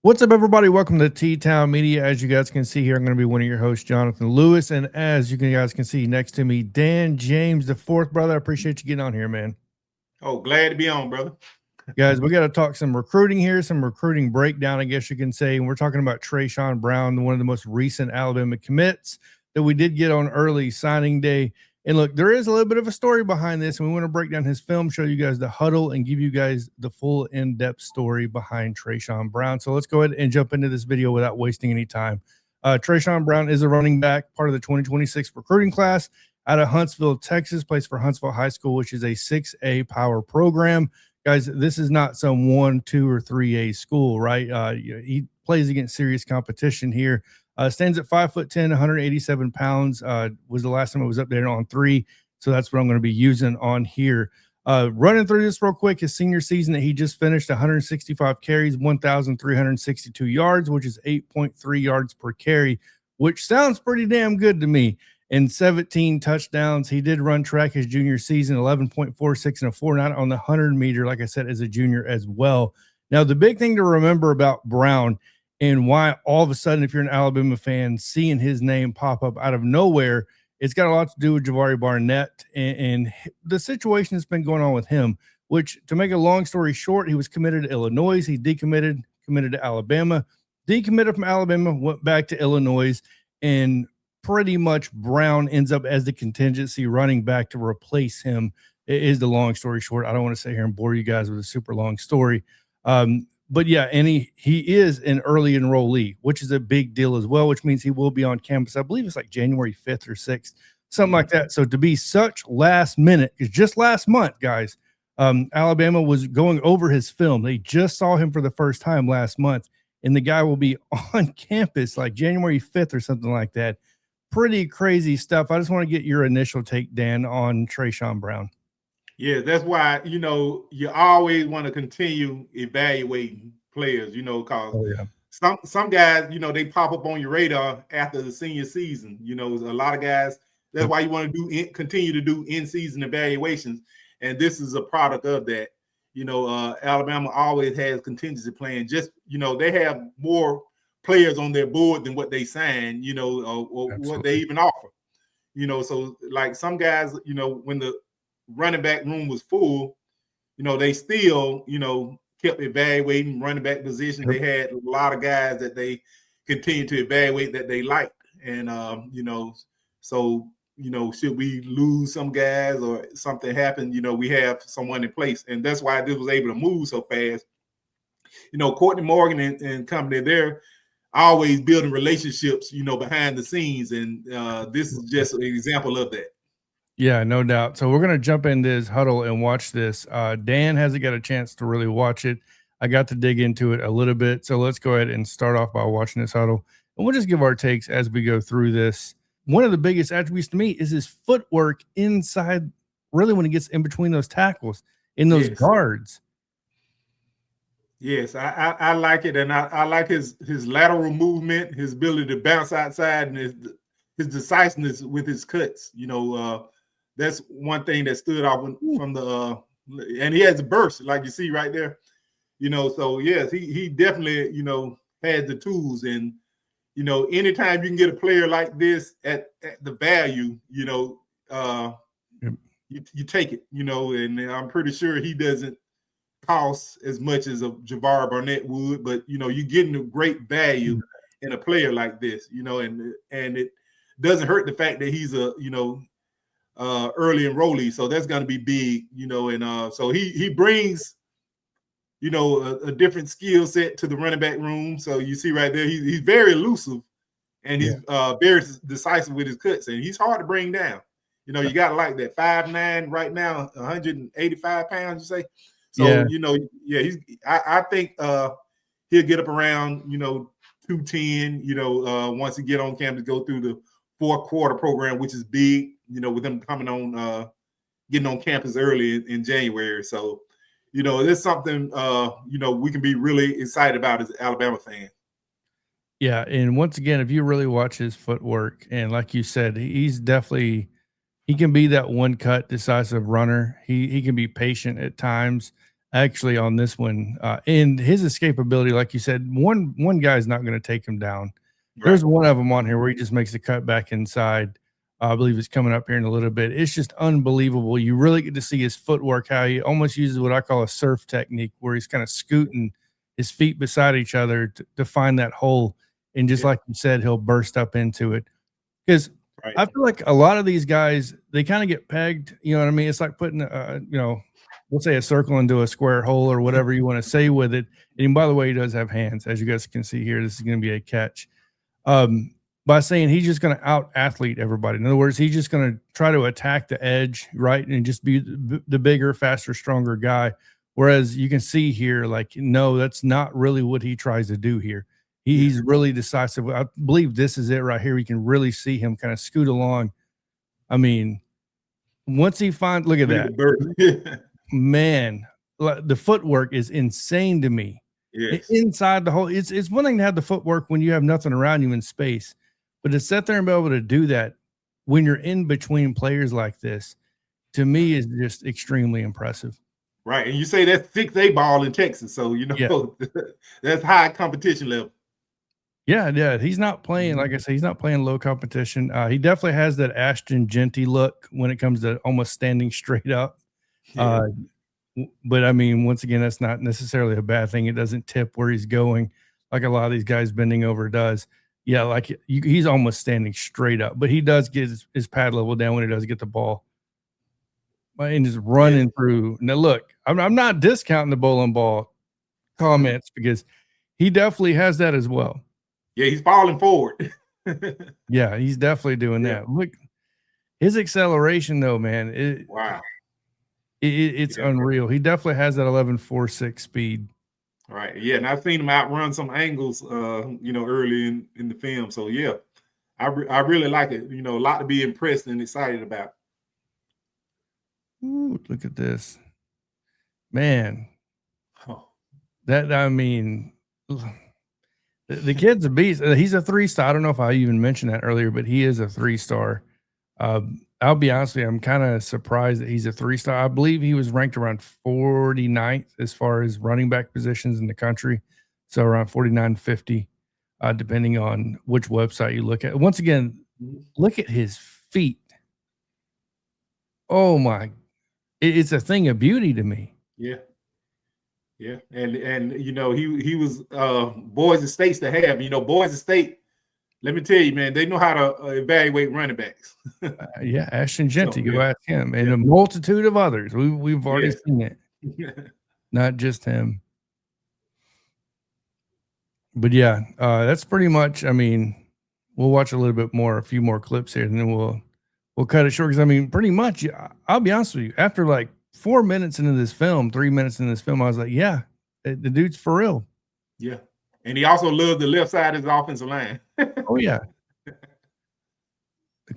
What's up, everybody? Welcome to T-Town Media. As you guys can see here, I'm going to be one of your hosts, Jonathan Lewis. And as you guys can see next to me, Dan James, the fourth brother. I appreciate you getting on here, man. Oh, glad to be on, brother. Guys, we got to talk some recruiting here, some recruiting breakdown, I guess you can say. And we're talking about Traeshawn Brown, one of the most recent Alabama commits that we did get on early signing day. And look, there is a little bit of a story behind this, and we want to break down his film, show you guys the huddle, and give you guys the full in-depth story behind Traeshawn Brown. So let's go ahead and jump into this video without wasting any time. Traeshawn Brown is a running back, part of the 2026 recruiting class out of Huntsville, Texas, plays for Huntsville High School, which is a 6A power program. Guys, this is not some 1, 2, or 3A school, right? He plays against serious competition here. Stands at 5'10", 187 pounds. Was the last time I was up there on 3. So that's what I'm going to be using on here. Running through this real quick, his senior season that he just finished, 165 carries, 1,362 yards, which is 8.3 yards per carry, which sounds pretty damn good to me. And 17 touchdowns. He did run track his junior season, 11.46 and a 4.9 on the 100 meter, like I said, as a junior as well. Now, the big thing to remember about Brown and why all of a sudden, if you're an Alabama fan, seeing his name pop up out of nowhere, it's got a lot to do with Jahvari Barnett and the situation that's been going on with him, which, to make a long story short, he was committed to Illinois. He decommitted, committed to Alabama, decommitted from Alabama, went back to Illinois, and pretty much Brown ends up as the contingency running back to replace him. It is the long story short. I don't want to sit here and bore you guys with a super long story. But yeah, and he is an early enrollee, which is a big deal as well, which means he will be on campus. I believe it's like January 5th or 6th, something like that. So to be such last minute, because just last month, guys, Alabama was going over his film. They just saw him for the first time last month, and the guy will be on campus like January 5th or something like that. Pretty crazy stuff. I just want to get your initial take, Dan, on Traeshawn Brown. Yeah, that's why, you always want to continue evaluating players, because some guys, they pop up on your radar after the senior season. A lot of guys, that's why you want to continue to do in-season evaluations. And this is a product of that. Alabama always has contingency plan. Just, they have more players on their board than what they sign, or what they even offer. So like some guys, when the running back room was full, they still, kept evaluating running back position. They had a lot of guys that they continued to evaluate that they liked. And, so, should we lose some guys or something happen, we have someone in place. And that's why this was able to move so fast. Courtney Morgan and company, they're always building relationships, behind the scenes. And this is just an example of that. Yeah, no doubt. So we're going to jump into this huddle and watch this. Dan hasn't got a chance to really watch it. I got to dig into it a little bit. So let's go ahead and start off by watching this huddle. And we'll just give our takes as we go through this. One of the biggest attributes to me is his footwork inside, really when he gets in between those tackles, in those guards. Yes, I like it. And I like his lateral movement, his ability to bounce outside, and his decisiveness with his cuts. That's one thing that stood out from the and he has a burst, like you see right there. So yes, he definitely, has the tools. And, anytime you can get a player like this at the value, you take it, and I'm pretty sure he doesn't cost as much as a Jahvari Barnett would, but you're getting a great value in a player like this, and it doesn't hurt the fact that he's a, early enrollee. So that's going to be big, and so he brings, a different skill set to the running back room. So you see right there, he's very elusive, and he's very decisive with his cuts, and he's hard to bring down. You got to like that 5'9" right now, 185 pounds, you say. So, I think he'll get up around, 210, once he get on campus, go through the 4th quarter program, which is big, with them coming on, getting on campus early in January. So, there's something, we can be really excited about as an Alabama fan. Yeah. And once again, if you really watch his footwork, and like you said, he's definitely, he can be that one cut decisive runner. He can be patient at times. actually on this one. And his escapability, like you said, one guy's not going to take him down. Right. There's one of them on here where he just makes the cut back inside. I believe it's coming up here in a little bit. It's just unbelievable. You really get to see his footwork, how he almost uses what I call a surf technique, where he's kind of scooting his feet beside each other to find that hole. And just like you said, he'll burst up into it. Because I feel like a lot of these guys, they kind of get pegged. You know what I mean? It's like putting, we'll say a circle into a square hole or whatever you want to say with it. And by the way, he does have hands. As you guys can see here, this is going to be a catch. By saying he's just going to out-athlete everybody. In other words, he's just going to try to attack the edge, right, and just be the bigger, faster, stronger guy. Whereas you can see here, like, no, that's not really what he tries to do here. He's really decisive. I believe this is it right here. You can really see him kind of scoot along. I mean, once he finds – look at that. Man, the footwork is insane to me. Yes. Inside the hole. It's one thing to have the footwork when you have nothing around you in space. But to sit there and be able to do that when you're in between players like this, to me, is just extremely impressive. Right. And you say that's 6A ball in Texas. So, that's high competition level. Yeah. He's not playing, like I said, he's not playing low competition. He definitely has that Ashton Genty look when it comes to almost standing straight up. Yeah. But, I mean, once again, that's not necessarily a bad thing. It doesn't tip where he's going like a lot of these guys bending over does. Yeah, like he's almost standing straight up, but he does get his pad level down when he does get the ball. And just running through. Now, look, I'm not discounting the bowling ball comments because he definitely has that as well. Yeah, he's falling forward. Yeah, he's definitely doing that. Look, his acceleration, though, man. Wow. It's unreal. He definitely has that 11.46 speed. Right. Yeah, and I've seen him outrun some angles, early in the film. So yeah, I really like it. A lot to be impressed and excited about. Ooh, look at this, man. Oh. The kid's a beast. He's a 3-star. I don't know if I even mentioned that earlier, but he is a 3-star. I'll be honest with you, I'm kind of surprised that he's a 3-star. I believe he was ranked around 49th as far as running back positions in the country. So around 49, 50, depending on which website you look at. Once again, look at his feet. Oh my, it's a thing of beauty to me. Yeah. Yeah. And he was Boise State's to have, Boise State. Let me tell you, man, they know how to evaluate running backs. Yeah, Ashton Genty, go ask him, and a multitude of others. We've already seen it, not just him. But yeah, that's pretty much. I mean, we'll watch a little bit more, a few more clips here, and then we'll cut it short. Because I mean, pretty much, I'll be honest with you. After like 4 minutes into this film, 3 minutes into this film, I was like, yeah, the dude's for real. Yeah. And he also loved the left side of his offensive line. Oh, yeah.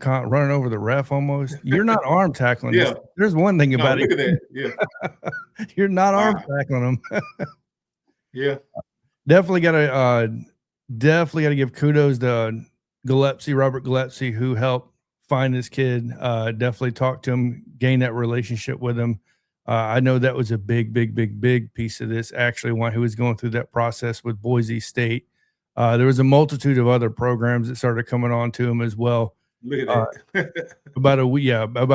Running over the ref almost. You're not arm tackling. Yeah. There's one thing about it. Look at that. Yeah. You're not arm tackling them. Yeah. Definitely got to give kudos to Robert Gillespie, who helped find this kid. Definitely talk to him, gain that relationship with him. I know that was a big piece of this. Actually, one who was going through that process with Boise State. There was a multitude of other programs that started coming on to him as well. Look at that. about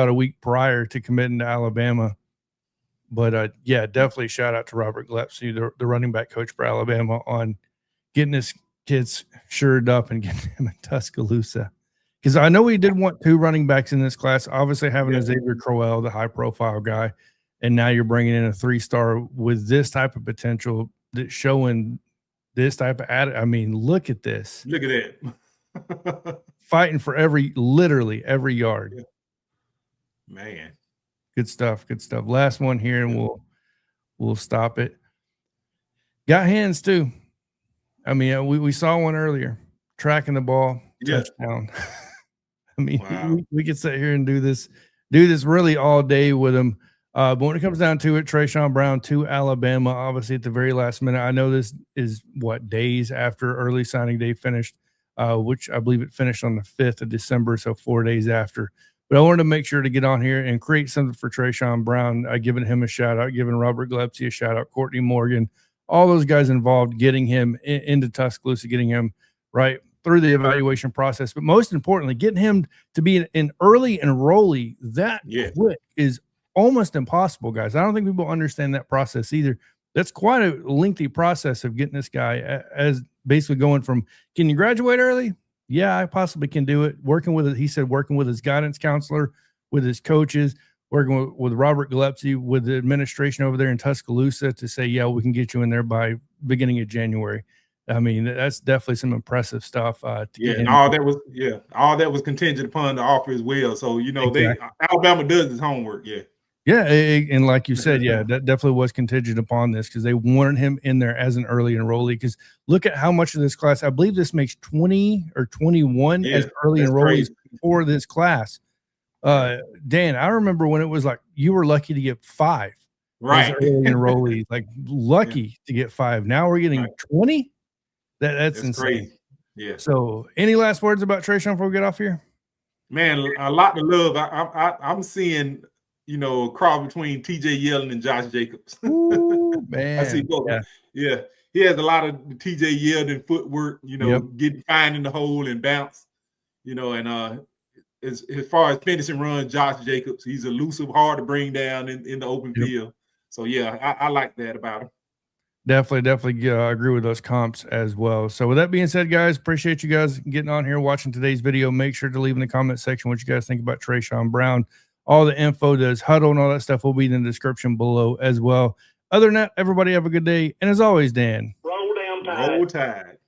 a week prior to committing to Alabama. But definitely shout out to Robert Gillespie, the running back coach for Alabama, on getting his kids shored up and getting him in Tuscaloosa. Because I know he did want 2 running backs in this class. Obviously, having Xavier Crowell, the high-profile guy. And now you're bringing in a 3-star with this type of potential, that's showing this type of attitude. I mean, look at this. Look at that. Fighting for literally every yard. Yeah. Man. Good stuff. Last one here, and we'll stop it. Got hands too. I mean, we saw one earlier, tracking the ball, touchdown. I mean, wow. we could sit here and do this really all day with him. But when it comes down to it, Traeshawn Brown to Alabama, obviously at the very last minute. I know this is days after early signing day finished, which I believe it finished on the 5th of December, so 4 days after. But I wanted to make sure to get on here and create something for Traeshawn Brown. Giving him a shout out, giving Robert Glepsy a shout out, Courtney Morgan, all those guys involved, getting him into Tuscaloosa, getting him right through the evaluation process. But most importantly, getting him to be an early enrollee that quick is almost impossible, guys. I don't think people understand that process either. That's quite a lengthy process of getting this guy as basically going from, can you graduate early? Yeah, I possibly can do it. Working with it, he said, working with his guidance counselor, with his coaches, working with Robert Glepsy, with the administration over there in Tuscaloosa to say, yeah, we can get you in there by beginning of January. I mean, that's definitely some impressive stuff. And all that was contingent upon the offer as well. So, you know, Alabama does his homework. Yeah, and like you said, yeah, that definitely was contingent upon this because they wanted him in there as an early enrollee. Because look at how much of this class, I believe this makes 20 or 21 as early enrollees for this class. Dan, I remember when it was like you were lucky to get 5 as early enrollees, like lucky to get 5. Now we're getting 20. That's insane. Crazy. So, any last words about Traeshawn before we get off here? Man, a lot to love. I'm seeing, you know, a cross between TJ Yeldon and Josh Jacobs. Ooh, man. I see both. Yeah. He has a lot of TJ Yeldon footwork, you know, getting fine in the hole and bounce, you know, and as far as finishing runs, Josh Jacobs, he's elusive, hard to bring down in the open field. So yeah, I like that about him. Definitely agree with those comps as well. So with that being said, guys, appreciate you guys getting on here, watching today's video. Make sure to leave in the comment section what you guys think about Traeshawn Brown. All the info, does huddle and all that stuff will be in the description below as well. Other than that, everybody have a good day. And as always, Dan, roll down tide. Roll tide.